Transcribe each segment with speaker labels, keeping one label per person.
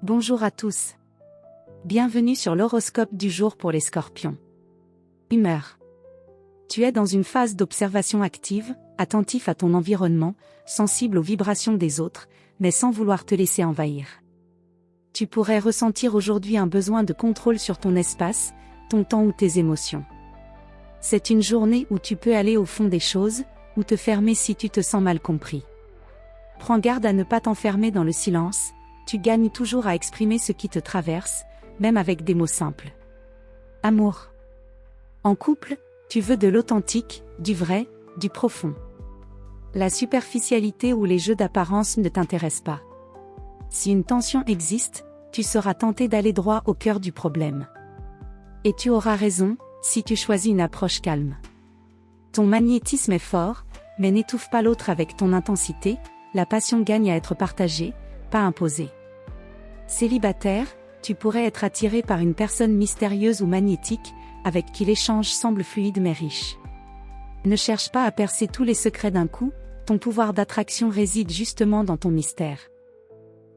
Speaker 1: Bonjour à tous. Bienvenue sur l'horoscope du jour pour les Scorpions. Humeur. Tu es dans une phase d'observation active, attentif à ton environnement, sensible aux vibrations des autres, mais sans vouloir te laisser envahir. Tu pourrais ressentir aujourd'hui un besoin de contrôle sur ton espace, ton temps ou tes émotions. C'est une journée où tu peux aller au fond des choses, ou te fermer si tu te sens mal compris. Prends garde à ne pas t'enfermer dans le silence. Tu gagnes toujours à exprimer ce qui te traverse, même avec des mots simples. Amour. En couple, tu veux de l'authentique, du vrai, du profond. La superficialité ou les jeux d'apparence ne t'intéressent pas. Si une tension existe, tu seras tenté d'aller droit au cœur du problème. Et tu auras raison, si tu choisis une approche calme. Ton magnétisme est fort, mais n'étouffe pas l'autre avec ton intensité, la passion gagne à être partagée, pas imposée. Célibataire, tu pourrais être attiré par une personne mystérieuse ou magnétique, avec qui l'échange semble fluide mais riche. Ne cherche pas à percer tous les secrets d'un coup, ton pouvoir d'attraction réside justement dans ton mystère.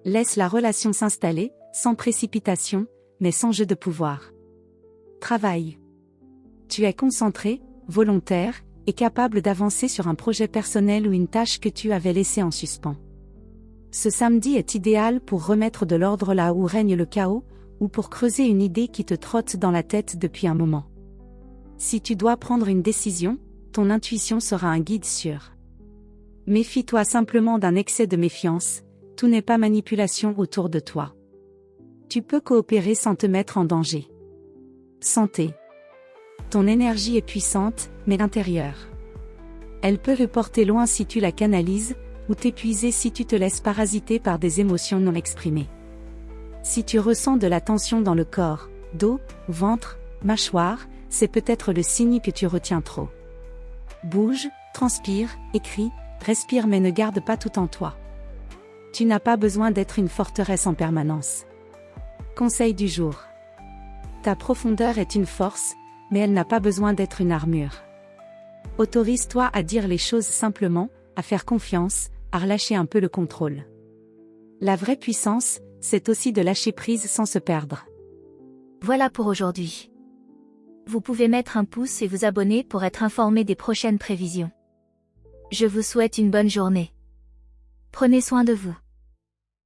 Speaker 1: Laisse la relation s'installer, sans précipitation, mais sans jeu de pouvoir. Travail. Tu es concentré, volontaire, et capable d'avancer sur un projet personnel ou une tâche que tu avais laissée en suspens. Ce samedi est idéal pour remettre de l'ordre là où règne le chaos, ou pour creuser une idée qui te trotte dans la tête depuis un moment. Si tu dois prendre une décision, ton intuition sera un guide sûr. Méfie-toi simplement d'un excès de méfiance, tout n'est pas manipulation autour de toi. Tu peux coopérer sans te mettre en danger. Santé. Ton énergie est puissante, mais intérieure. Elle peut le porter loin si tu la canalises, ou t'épuiser si tu te laisses parasiter par des émotions non exprimées. Si tu ressens de la tension dans le corps, dos, ventre, mâchoire, c'est peut-être le signe que tu retiens trop. Bouge, transpire, écris, respire mais ne garde pas tout en toi. Tu n'as pas besoin d'être une forteresse en permanence. Conseil du jour. Ta profondeur est une force, mais elle n'a pas besoin d'être une armure. Autorise-toi à dire les choses simplement, à faire confiance, à relâcher un peu le contrôle. La vraie puissance, c'est aussi de lâcher prise sans se perdre.
Speaker 2: Voilà pour aujourd'hui. Vous pouvez mettre un pouce et vous abonner pour être informé des prochaines prévisions. Je vous souhaite une bonne journée. Prenez soin de vous.